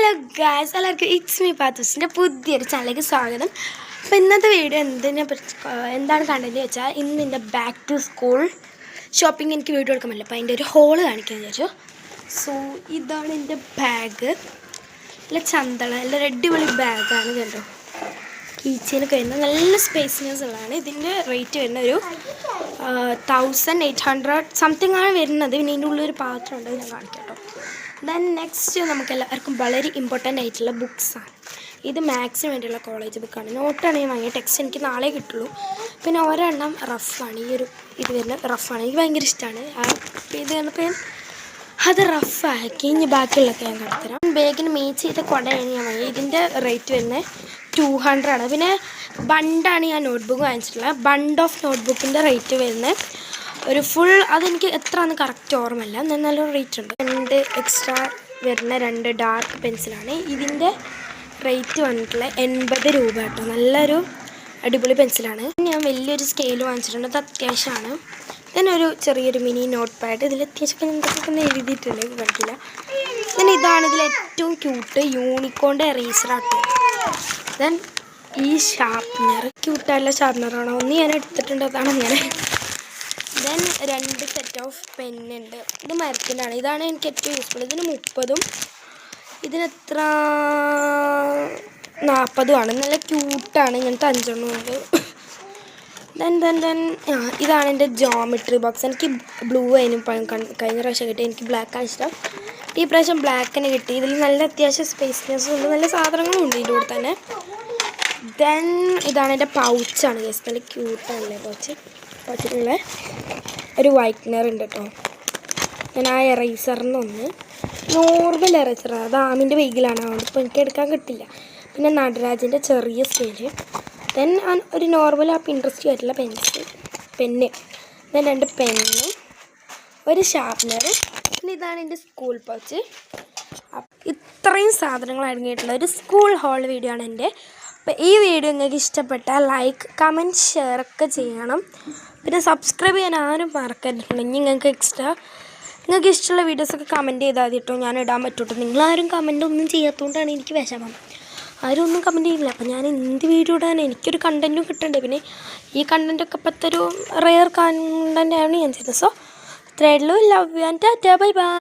Hello guys, എല്ലാവർക്കും it's me പാത്തൂസിൻ്റെ പുതിയൊരു ചാനലിലേക്ക് സ്വാഗതം. അപ്പോൾ ഇന്നത്തെ വീഡിയോ എന്താണ് കണ്ടതെന്ന് വെച്ചാൽ, ഇന്ന് എൻ്റെ ബാക്ക് ടു സ്കൂൾ ഷോപ്പിംഗ് എനിക്ക് വീഡിയോ എടുക്കാൻ പറ്റില്ല. അപ്പോൾ അതിൻ്റെ ഒരു ഹോള് കാണിക്കാൻ വിചാരിച്ചു. സോ ഇതാണ് എൻ്റെ ബാഗ്. നല്ല ചന്തള, നല്ല അടിപൊളി ബാഗാണ്. കണ്ടോ, കീച്ചേനൊക്കെ വരുന്നത് നല്ല സ്പേസിനെസ് ഉള്ളതാണ്. ഇതിൻ്റെ റേറ്റ് വരുന്ന ഒരു 1800 സംതിങ് ആണ് വരുന്നത്. പിന്നെ ഇതിൻ്റെ ഉള്ളൊരു പാത്രം ഉണ്ട്, ഞാൻ കാണിക്കാം കേട്ടോ. ദെൻ നെക്സ്റ്റ് നമുക്ക് എല്ലാവർക്കും വളരെ ഇമ്പോർട്ടൻ്റ് ആയിട്ടുള്ള ബുക്സാണ്. ഇത് മാത്സിന് വേണ്ടിയുള്ള കോളേജ് ബുക്കാണ്. നോട്ടാണ് ഞാൻ വാങ്ങിയ, ടെക്സ്റ്റ് എനിക്ക് നാളെ കിട്ടുള്ളൂ. പിന്നെ ഒരെണ്ണം റഫാണ്. ഇത് വരുന്ന റഫാണ്, എനിക്ക് ഭയങ്കര ഇഷ്ടമാണ്. ഇത് കണ്ടപ്പോൾ അത് റഫാക്കി ഇനി ബാക്കിയുള്ളതൊക്കെ ഞാൻ കാണിത്തരാം. ബാഗിന് മേച്ച് ചെയ്ത കുടയാണ് ഞാൻ വാങ്ങിയത്. ഇതിൻ്റെ റേറ്റ് വരുന്നത് 200 ആണ്. പിന്നെ ബണ്ടാണ് ഞാൻ നോട്ട്ബുക്ക് വാങ്ങിച്ചിട്ടുള്ളത്. ബണ്ട് ഓഫ് നോട്ട്ബുക്കിൻ്റെ റേറ്റ് വരുന്നത് ഒരു ഫുൾ, അതെനിക്ക് എത്രയാണെന്ന് കറക്റ്റ് ഓർമ്മയില്ല, നല്ലൊരു റേറ്റ് ഉണ്ട്. 2 എക്സ്ട്രാ വരുന്ന 2 ഡാർക്ക് പെൻസിലാണ്. ഇതിൻ്റെ റേറ്റ് വന്നിട്ടുള്ള 80 രൂപ കേട്ടോ. നല്ലൊരു അടിപൊളി പെൻസിലാണ്. ഞാൻ വലിയൊരു സ്കെയിൽ വാങ്ങിച്ചിട്ടുണ്ട്, അത് അത്യാവശ്യമാണ്. ഇതിനൊരു ചെറിയൊരു മിനി നോട്ട് പാഡ്. ഇതിൽ അത്യാവശ്യം എന്തൊക്കെ എഴുതിയിട്ടുണ്ട്, പഠിക്കില്ല. ദെൻ ഇതാണ് ഇതിൽ ഏറ്റവും ക്യൂട്ട്, യൂണിക്കോണിൻ്റെ എറേസറാട്ടോ. ദെൻ ഈ ഷാർപ്പ്നർ, ക്യൂട്ടായിട്ടുള്ള ഷാർപ്പ്നറാണോ ഒന്ന് ഞാൻ എടുത്തിട്ടുണ്ട്, അതാണ് അങ്ങനെ. ദെൻ 2 സെറ്റ് ഓഫ് പെന്നുണ്ട്. ഇത് മരത്തിനാണ്. ഇതാണ് എനിക്ക് ഏറ്റവും യൂസ്ഫുൾ. ഇതിന് 30ഉം ഇതിനെത്ര 40ഉം ആണ്. നല്ല ക്യൂട്ടാണ്. ഇങ്ങനത്തെ 5 ഉണ്ട്. ദെൻ ഇതാണ് എൻ്റെ ജോമെട്രി ബോക്സ്. എനിക്ക് ബ്ലൂ ആയിരുന്നു കഴിഞ്ഞ പ്രാവശ്യം കിട്ടി. എനിക്ക് ബ്ലാക്കാണ് ഇഷ്ടം. ഈ പ്രാവശ്യം ബ്ലാക്കിന് കിട്ടി. ഇതിൽ നല്ല അത്യാവശ്യം സ്പേസ്നെസ്സും ഉണ്ട്, നല്ല സാധനങ്ങളും ഉണ്ട് ഇതിൻ്റെ കൂടെ തന്നെ. ദെൻ ഇതാണ് എൻ്റെ പൗച്ചാണ് ഗൈസ്. നല്ല ക്യൂട്ടാണല്ലേ പൗച്ചിലുള്ള ഒരു വൈറ്റ്നർ ഉണ്ട് കേട്ടോ. ഞാൻ ആ എറേസറിനൊന്ന് നോർമൽ എറേസറാണ്, അത് ആമിൻ്റെ വെയിലാണ്, അതുകൊണ്ട് ഇപ്പോൾ എനിക്ക് എടുക്കാൻ കിട്ടില്ല. പിന്നെ നടരാജിൻ്റെ ചെറിയ സ്കെയില്. ദെൻ ഒരു നോർമൽ ഇൻട്രസ്റ്റിംഗ് ആയിട്ടുള്ള പെന്ന്. ദെൻ 2 പെന്നും ഒരു ഷാർപ്പ്നർ. പിന്നെ ഇതാണ് എൻ്റെ സ്കൂൾ പൗച്ച്. ഇത്രയും സാധനങ്ങൾ അടങ്ങിയിട്ടുള്ള ഒരു സ്കൂൾ ഹോൾ വീഡിയോ ആണ് എൻ്റെ. അപ്പോൾ ഈ വീഡിയോ നിങ്ങൾക്ക് ഇഷ്ടപ്പെട്ടാൽ ലൈക്ക്, കമൻറ്റ്, ഷെയർ ഒക്കെ ചെയ്യണം. പിന്നെ സബ്സ്ക്രൈബ് ചെയ്യാൻ ആരും മറക്കരുതുണ്ടെങ്കിൽ നിങ്ങൾക്ക് ഇഷ്ടമുള്ള വീഡിയോസൊക്കെ കമൻറ്റ് ചെയ്താൽ മതി കേട്ടോ, ഞാൻ ഇടാൻ പറ്റൂട്ടോ. നിങ്ങളാരും കമൻറ്റ് ഒന്നും ചെയ്യാത്തതുകൊണ്ടാണ് എനിക്ക് വിഷമം. ആരും ഒന്നും കമൻറ്റ് ചെയ്യില്ല. അപ്പോൾ ഞാൻ എന്ത് വീഡിയോ ഇടാൻ, എനിക്കൊരു കണ്ടൻറ്റും കിട്ടണ്ടേ. പിന്നെ ഈ കണ്ടൻറ്റൊക്കെ ഇപ്പോഴത്തെ ഒരു റെയർ കണ്ടൻറ്റാണ് ഞാൻ ചെയ്യുന്നത്. സോ ഇത്രയേ ഉള്ളൂ. Love you and Tata, bye bye.